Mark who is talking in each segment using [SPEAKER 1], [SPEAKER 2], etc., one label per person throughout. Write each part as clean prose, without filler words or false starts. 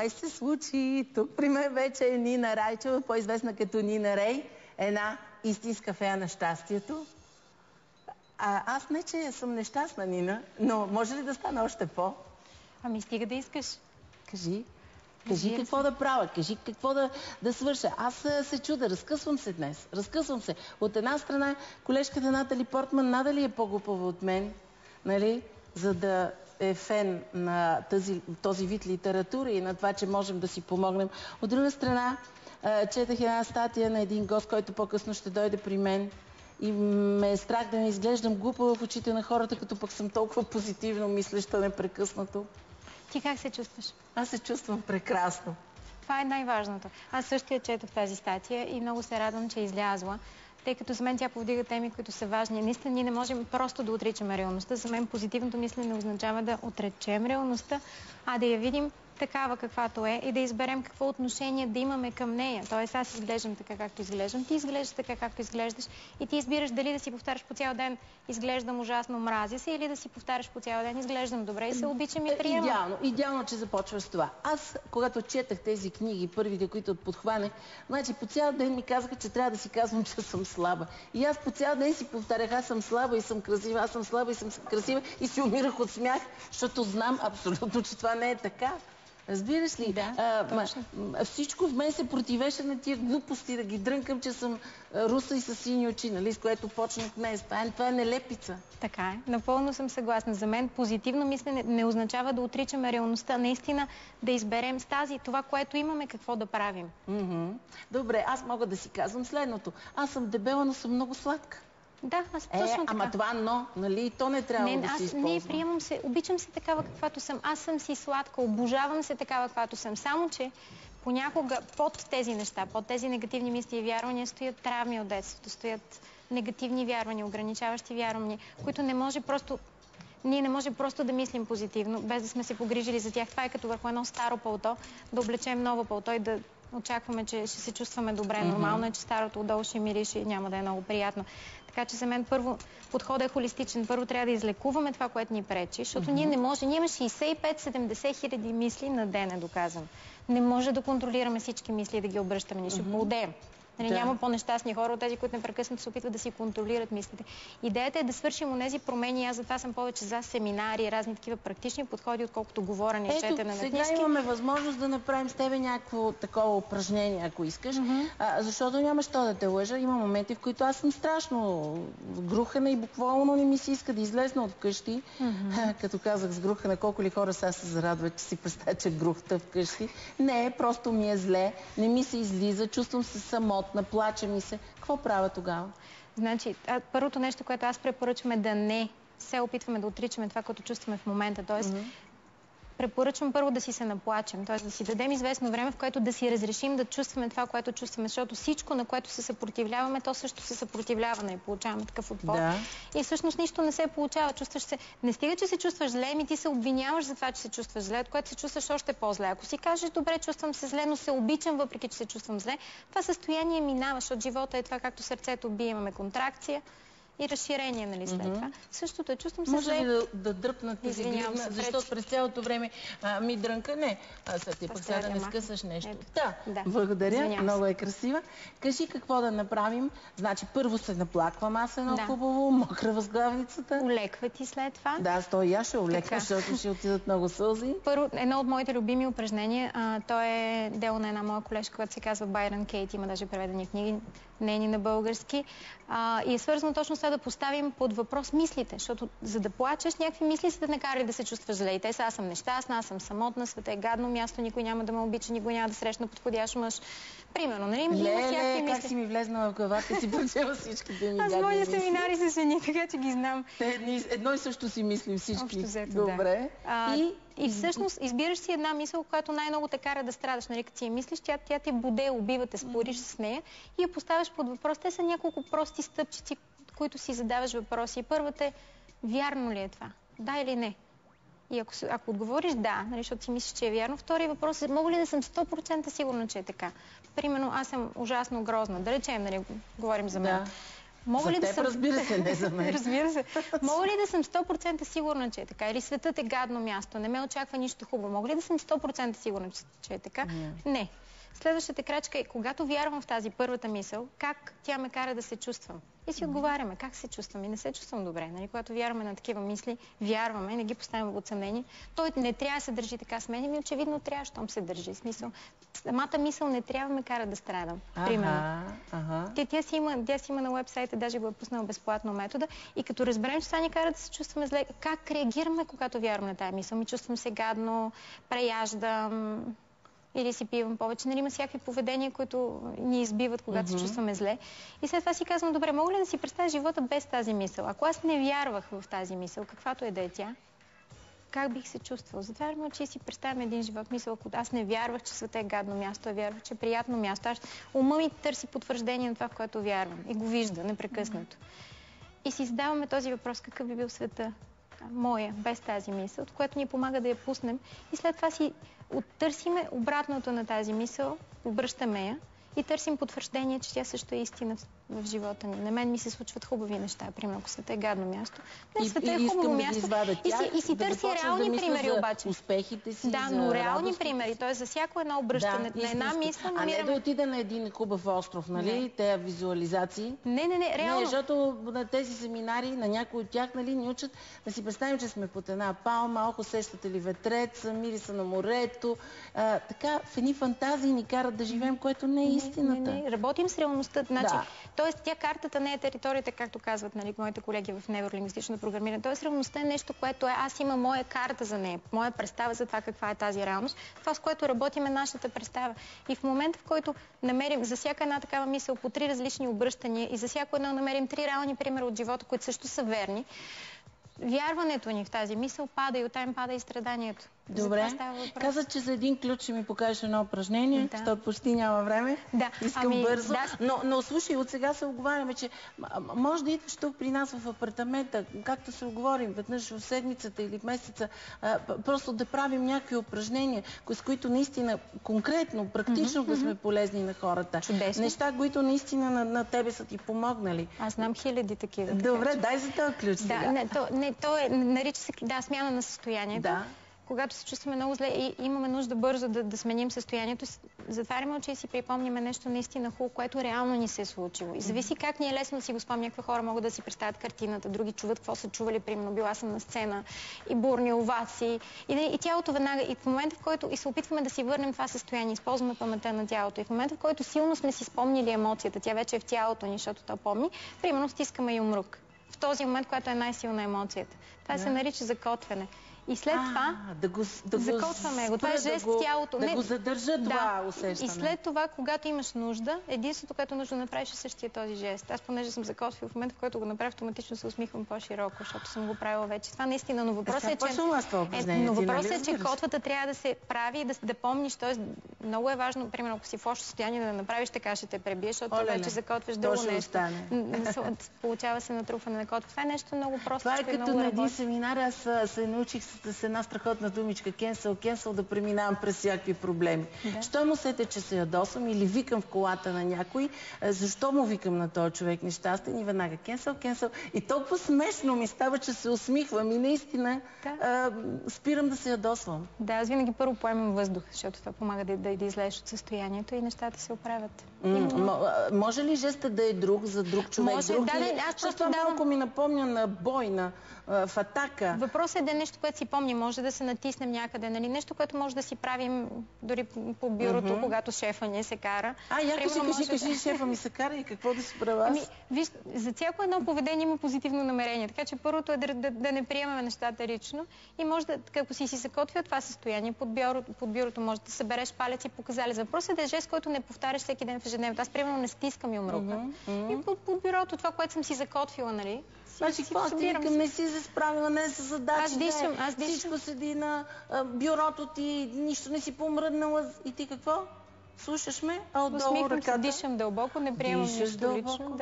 [SPEAKER 1] май се случи. Тук при мен вече е Нина Райчева, по-известна като Нина Рей. Една истинска фея на щастието. Аз не, че съм нещастна, Нина, но може ли да стане още по?
[SPEAKER 2] Ами стига да искаш.
[SPEAKER 1] Кажи какво да правя, кажи какво да свърша. Аз се чуда, разкъсвам се днес. Разкъсвам се. От една страна, колежката Натали Портман надали е по-глупава от мен, нали? За да е фен на този вид литература и на това, че можем да си помогнем. От друга страна, четах една статия на един гост, който по-късно ще дойде при мен и ме е страх да не изглеждам глупава в очите на хората, като пък съм толкова позитивно мислеща непрекъснато.
[SPEAKER 2] Ти как се чувстваш?
[SPEAKER 1] Аз се чувствам прекрасно.
[SPEAKER 2] Това е най-важното. Аз също я четох тази статия и много се радвам, че е излязла, тъй като за мен тя повдига теми, които са важни. Наистина ние не можем просто да отричаме реалността. За мен позитивното мислене не означава да отречем реалността, а да я видим такава каквато е и да изберем какво отношение да имаме към нея. Тоест аз изглеждам така, както изглеждам, ти изглеждаш така, както изглеждаш и ти избираш дали да си повтаряш по цял ден изглеждам ужасно, мразя се, или да си повтаряш по цял ден изглеждам добре и се обичам и приемам.
[SPEAKER 1] Идеално, че започваш с това. Аз, когато четах тези книги, първите, които подхванах, значи по цял ден ми казаха, че трябва да си казвам, че съм слаба. И аз по цял ден си повтарях, аз съм слаба и съм красива, аз съм слаба и съм красива и си умирах от смях, защото знам абсолютно, че това не е така. Разбираш ли?
[SPEAKER 2] Да,
[SPEAKER 1] всичко в мен се противеше на тия глупости, да ги дрънкам, че съм руса и с сини очи, нали, с което почнах днес. Това е нелепица.
[SPEAKER 2] Така е. Напълно съм съгласна. За мен позитивно мислене не означава да отричаме реалността. Наистина да изберем с това, което имаме, какво да правим.
[SPEAKER 1] Добре, аз мога да си казвам следното. Аз съм дебела, но съм много сладка.
[SPEAKER 2] Да, аз точно така.
[SPEAKER 1] Ама това нали, то не трябва да се използва.
[SPEAKER 2] Не, приемам се, обичам се такава каквато съм. Аз съм си сладка, обожавам се такава каквато съм. Само, че понякога под тези неща, под тези негативни мисли и вярвания стоят травми от детството, стоят негативни вярвания, ограничаващи вярвания, които не може просто... Ние не може просто да мислим позитивно, без да сме се погрижили за тях. Това е като върху едно старо палто, да облечем ново палто и да очакваме, че ще се чувстваме добре. Нормално е, че старото отдолу ще мирише и няма да е много приятно. Така че за мен първо подходът е холистичен. Първо трябва да излекуваме това, което ни пречи, защото ние не може. Ние имаме 65-70 хиляди мисли на ден, е доказано. Не може да контролираме всички мисли и да ги обръщаме. Ние ще поудеем. Няма по-нещастни хора от тези, които непрекъснато се опитват да си контролират мислите. Идеята е да свършим онези промени. Аз затова съм повече за семинари, разни такива практични подходи, отколкото говорене и четене на книжки.
[SPEAKER 1] Сега имаме възможност да направим с тебе някакво такова упражнение, ако искаш, защото няма що да те лъжа. Има моменти, в които аз съм страшно сгрухана и буквално не ми се иска да излезна от вкъщи. Като казах сгрухана, колко ли хора сега се зарадват, че си представят, че грухта вкъщи. Не, просто ми е зле, не ми се излиза, чувствам се самотна, плаче ми се. Какво правя тогава?
[SPEAKER 2] Значи, първото нещо, което аз препоръчвам е да не се опитваме да отричаме това, което чувстваме в момента. Тоест, препоръчвам първо да си се наплачем, т.е. да си дадем известно време, в което да си разрешим да чувстваме това, което чувстваме, защото всичко, на което се съпротивляваме, то също се съпротивлява и получаваме такъв отпор. И всъщност нищо не се получава. Чувстваш се, не стига, че се чувстваш зле, ами ти се обвиняваш за това, че се чувстваш зле, от което се чувстваш още по-зле. Ако си кажеш, добре, чувствам се зле, но се обичам, въпреки че се чувствам зле, това състояние минава, защото живота е това, както сърцето бие, имаме контракция и разширение, нали, след това. Същото е, чувствам се зле.
[SPEAKER 1] Може ли да дръпна тази гривна, защото през цялото време ми дрънка? Не. Ти пък сега да не скъсаш нещо. Да, благодаря. Много е красива. Кажи какво да направим. Значи първо се наплаквам аз едно хубаво, мокра възглавницата.
[SPEAKER 2] Олеква ти след това.
[SPEAKER 1] Да, и аз ще олеква, защото ще отидат много сълзи.
[SPEAKER 2] Първо, едно от моите любими упражнения, то е дело на една моя колежка, която се казва Байрон Кейт, има даже преведени книги, нейни на български. И е свързано точно с това да поставим под въпрос мислите, защото за да плачеш, някакви мисли са да не карали да се чувстваш зле. И те са: аз съм нещастна, аз съм самотна, света е гадно място, никой няма да ме обича, никой няма да срещна подходящ мъж. Примерно, нали?
[SPEAKER 1] Леле, как си ми влезнала в главата, си прочела всичките ми гадни мисли.
[SPEAKER 2] Аз моя семинари с жени, така че ги знам.
[SPEAKER 1] Едно и също си мислим всички.
[SPEAKER 2] Общо взето,
[SPEAKER 1] добре.
[SPEAKER 2] И всъщност избираш си една мисъл, която най-много те кара да страдаш. Нали, като си я мислиш, тя те боде, убива те, спориш с нея и я поставяш под въпрос. Те са няколко прости стъпчици, които си задаваш въпроси. И първата е: вярно ли е това? Да или не? И ако отговориш да, нали, защото си мислиш, че е вярно, втория въпрос е: мога ли да съм 100% сигурна, че е така? Примерно, аз съм ужасно грозна. Да речем, нали, говорим за мен. Мога ли да съм...
[SPEAKER 1] разбира се, не за мен.
[SPEAKER 2] Разбира се. Мога ли да съм 100% сигурна, че е така? Или светът е гадно място, не ме очаква нищо хубаво? Мога ли да съм 100% сигурна, че е така? Не. Следващата крачка е, когато вярвам в тази първата мисъл, как тя ме кара да се чувствам. И си отговаряме, как се чувствам и не се чувствам добре. Нали? Когато вярваме на такива мисли, вярваме, не ги поставяме под съмнение. Той не трябва да се държи така с мен, очевидно трябва, щом се държи. Смисъл. Самата мисъл не трябва да ме кара да страдам. Примерно. Тя си има на уебсайта, даже го е пуснала безплатно метода. И като разберем, че това ни кара да се чувстваме зле, как реагираме, когато вярваме на тази мисъл? Ми чувствам се гадно, преяждам, или си пивам повече. Нали, има всякакви поведения, които ни избиват, когато се чувстваме зле. И след това си казвам, добре, мога ли да си представя живота без тази мисъл? Ако аз не вярвах в тази мисъл, каквато е да е тя, как бих се чувствал? Затваряме очи и си представям един живот. Мисъл, ако аз не вярвах, че света е гадно място, а вярвах, че е приятно място. Ума ми търси потвърждение на това, в което вярвам. И го вижда непрекъснато. И си задаваме този въпрос, какъв би бил света моя, без тази мисъл, от което ни помага да я пуснем. И след това си търсиме обратното на тази мисъл, обръщаме я и търсим потвърждение, че тя също е истина в живота ни. На мен ми се случват хубави неща, примерно ако света е гадно място. Не, света е хубаво място. И си търси реални примери обаче.
[SPEAKER 1] Успехите си,
[SPEAKER 2] да, но реални примери. Т.е. за всяко едно обръщане на една мисъл намираме...
[SPEAKER 1] А не да отида на един хубав остров, нали? Те визуализации.
[SPEAKER 2] Не, реално.
[SPEAKER 1] Не, защото на тези семинари, на някои от тях, нали, ни учат да си представим, че сме под една палма, охо, сещате ли ветрец, мириса на морето. Така, в едни фантазии ни карат да живеем, което не е истината.
[SPEAKER 2] Не. Работим с реалността. Значи, тоест, тя картата не е територията, както казват, нали, моите колеги в невролингвистично програмиране. Тоест, реалността е нещо, което аз имам моя карта за нея, моя представа за това каква е тази реалност. Това, с което работим, е нашата представа. И в момента, в който намерим за всяка една такава мисъл по 3 различни обръщания и за всяко едно намерим 3 реални примера от живота, които също са верни, вярването ни в тази мисъл пада и оттам пада и страданието.
[SPEAKER 1] Добре. Каза, че за един ключ ще ми покажеш едно упражнение, защото почти няма време. Искам бързо. Но слушай, от сега се оговаряме, че може да идваш тук при нас в апартамента, както се оговорим, веднъж в седмицата или в месеца, просто да правим някакви упражнения, с които наистина конкретно, практично да сме полезни на хората.
[SPEAKER 2] Чудесно.
[SPEAKER 1] Неща, които наистина на тебе са ти помогнали.
[SPEAKER 2] Аз знам хиляди такива.
[SPEAKER 1] Добре, дай за този ключ сега.
[SPEAKER 2] То нарича се смяна на състоянието. Когато се чувстваме много зле и имаме нужда бързо да сменим състоянието, затваряме очи и си припомняме нещо наистина хубаво, което реално ни се е случило. И зависи как ни е лесно да си го спомня. Някакви хора могат да си представят картината, други чуват какво са чували, примерно била съм на сцена и бурни овации. И тялото веднага, и в момента, в който и се опитваме да си върнем това състояние, използваме паметта на тялото. И в момента, в който силно сме си спомнили емоцията, тя вече е в тялото ни, защото то помни, примерно стискаме юмрук. В този момент, когато е най-силна емоцията. Това се нарича закотвяне. И след това закотваме го. Това е жест в тялото.
[SPEAKER 1] Да го задържа това усещане.
[SPEAKER 2] И след това, когато имаш нужда, единството, което нужда да направиш, е същия този жест. Аз, понеже съм закотвил, в момента, в който го направя, автоматично се усмихвам по-широко, защото съм го правила вече. Това наистина, но въпросът е, че котвата трябва да се прави и да помниш. Тоест, много е важно, примерно, ако си в лошо състояние, да направиш така, ще те пребиеш, защото вече закотвяш дълго нещо. Получава се натрупване на котва. Това е нещо много просто.
[SPEAKER 1] Това е като на един семинар, аз се научих с една страхотна думичка cancel, да преминавам през всякакви проблеми. Що му сете, че се ядосвам или викам в колата на някой, защо му викам на този човек нещастен и веднага cancel. И толкова смешно ми става, че се усмихвам и наистина спирам да се ядосвам.
[SPEAKER 2] Да, аз винаги първо поемам въздух, защото това помага да излезеш от състоянието и нещата се оправят.
[SPEAKER 1] Може ли жестът да е друг за друг човек?
[SPEAKER 2] Може,
[SPEAKER 1] защото малко ми напомня на бойна, в атака.
[SPEAKER 2] Въпросът е да е нещо, което си помни. Може да се натиснем някъде. Нали? Нещо, което може да си правим дори по бюрото, когато шефа ни се кара.
[SPEAKER 1] Кажи, шефа ми се кара и какво да си правя аз?
[SPEAKER 2] Виж, за всяко едно поведение има позитивно намерение. Така че първото е да не приемаме нещата лично. И може да, ако си закотвил това състояние, под бюрото може да събереш палец и показалец. Въпросът е да е жест, който не повтаряш всеки ден в ежедневието. Аз примерно не стискам юмрука. И под бюрото това, което съм си закотвила, нали?
[SPEAKER 1] Значи, какво ти викам, не си се справила, не са задачи.
[SPEAKER 2] Аз дишам.
[SPEAKER 1] Всичко седи на бюрото ти, нищо не си помръднала. И ти какво? Слушаш ме, а отдолу ръката?
[SPEAKER 2] Дишам дълбоко, не приемам нищо лично.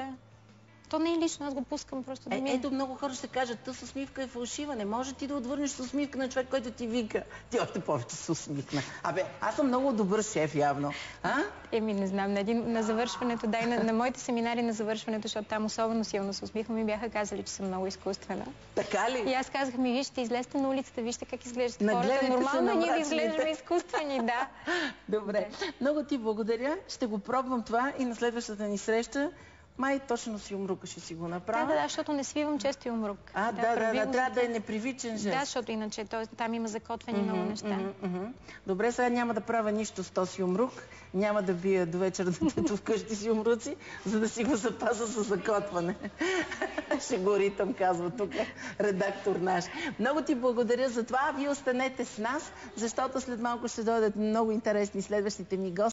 [SPEAKER 2] То не е лично, аз го пускам просто да мине.
[SPEAKER 1] Ето, много хора ще кажат, тъс усмивка е фалшива. Не може ти да отвърнеш с усмивка на човек, който ти вика. Ти още повече се усмихна. Аз съм много добър шеф, явно.
[SPEAKER 2] Не знам. На завършването, на моите семинари на завършването, защото там особено силно се усмихвам, ми бяха казали, че съм много изкуствена.
[SPEAKER 1] Така ли?
[SPEAKER 2] И аз казах, вижте, излезте на улицата, вижте как изглеждат хората. Нормално ние да изглеждаме изкуствени, да.
[SPEAKER 1] Добре. Много ти благодаря. Ще го пробвам това и на следващата ни среща. Май точно с юмрука ще си го направя.
[SPEAKER 2] Да, защото не свивам често юмрук.
[SPEAKER 1] Трябва да е непривичен жест.
[SPEAKER 2] Да, защото иначе там има закотвени много неща.
[SPEAKER 1] Добре, сега няма да правя нищо с този юмрук. Няма да бия до вечера детето вкъщи с юмруци, за да си го запаза за закотване. Шегоритъм, казва тук редактор наш. Много ти благодаря за това. Вие останете с нас, защото след малко ще дойдат много интересни следващите ни гости.